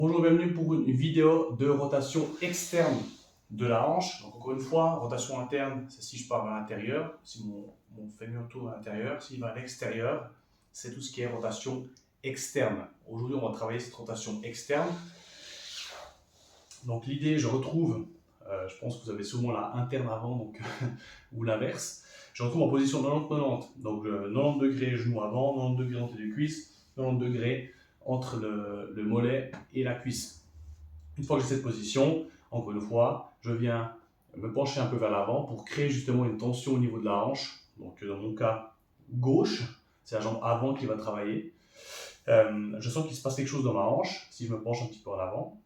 Bonjour, bienvenue pour une vidéo de rotation externe de la hanche. Donc encore une fois, rotation interne, c'est si je pars vers l'intérieur, si mon fémur tourne à l'intérieur. S'il va à l'extérieur, c'est tout ce qui est rotation externe. Aujourd'hui, on va travailler cette rotation externe. Donc l'idée, je retrouve, je pense que vous avez souvent la interne avant, donc, ou l'inverse. Je retrouve en position 90-90. Donc 90 degrés genou avant, 90 degrés entre les cuisses, 90 degrés entre le mollet et la cuisse. Une fois que j'ai cette position, encore une fois, je viens me pencher un peu vers l'avant pour créer justement une tension au niveau de la hanche. Donc dans mon cas gauche, c'est la jambe avant qui va travailler. Je sens qu'il se passe quelque chose dans ma hanche si je me penche un petit peu en avant.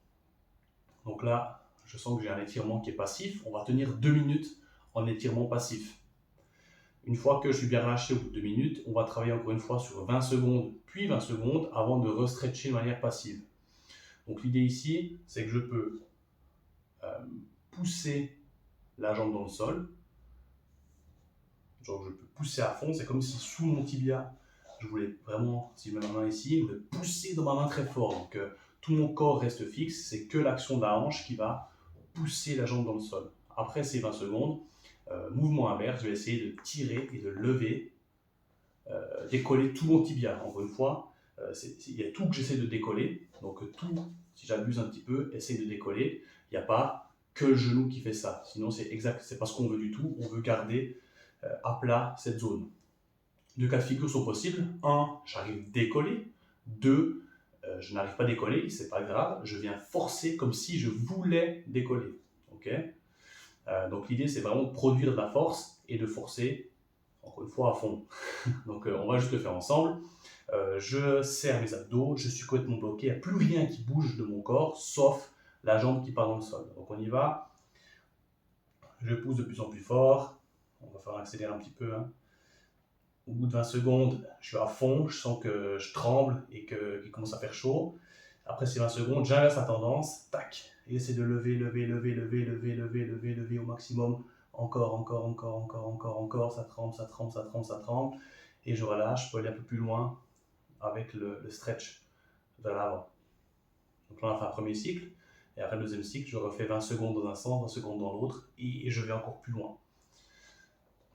Donc là, je sens que j'ai un étirement qui est passif. On va tenir 2 minutes en étirement passif. Une fois que je suis bien relâché au bout de 2 minutes, on va travailler encore une fois sur 20 secondes, puis 20 secondes avant de restretcher de manière passive. Donc l'idée ici, c'est que je peux pousser la jambe dans le sol. Genre je peux pousser à fond, c'est comme si sous mon tibia, je voulais vraiment, si je mets ma main ici, je voulais pousser dans ma main très fort. Donc tout mon corps reste fixe, c'est que l'action de la hanche qui va pousser la jambe dans le sol. Après ces 20 secondes, mouvement inverse, je vais essayer de tirer et de lever, décoller tout mon tibia. Encore une fois, il y a tout que j'essaie de décoller, donc tout, si j'abuse un petit peu, essaye de décoller. Il n'y a pas que le genou qui fait ça, sinon c'est pas ce qu'on veut du tout, on veut garder à plat cette zone. Deux cas de figure sont possibles. Un, j'arrive à décoller. Deux, je n'arrive pas à décoller, c'est pas grave, je viens forcer comme si je voulais décoller. Okay, donc l'idée c'est vraiment de produire de la force et de forcer, encore une fois, à fond. Donc on va juste le faire ensemble. Je serre mes abdos, je suis complètement bloqué, il n'y a plus rien qui bouge de mon corps, sauf la jambe qui part dans le sol. Donc on y va. Je pousse de plus en plus fort. On va faire accélérer un petit peu. Au bout de 20 secondes, je suis à fond, je sens que je tremble et qu'il commence à faire chaud. Après ces 20 secondes, j'inverse la tendance, tac, et j'essaie de lever au maximum. Encore, ça tremble. Et je relâche, je peux aller un peu plus loin avec le stretch vers l'avant. Donc là, on a fait un premier cycle, et après le deuxième cycle, je refais 20 secondes dans un sens, 20 secondes dans l'autre, et je vais encore plus loin.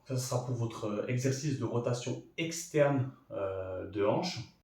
Ça sera pour votre exercice de rotation externe de hanche.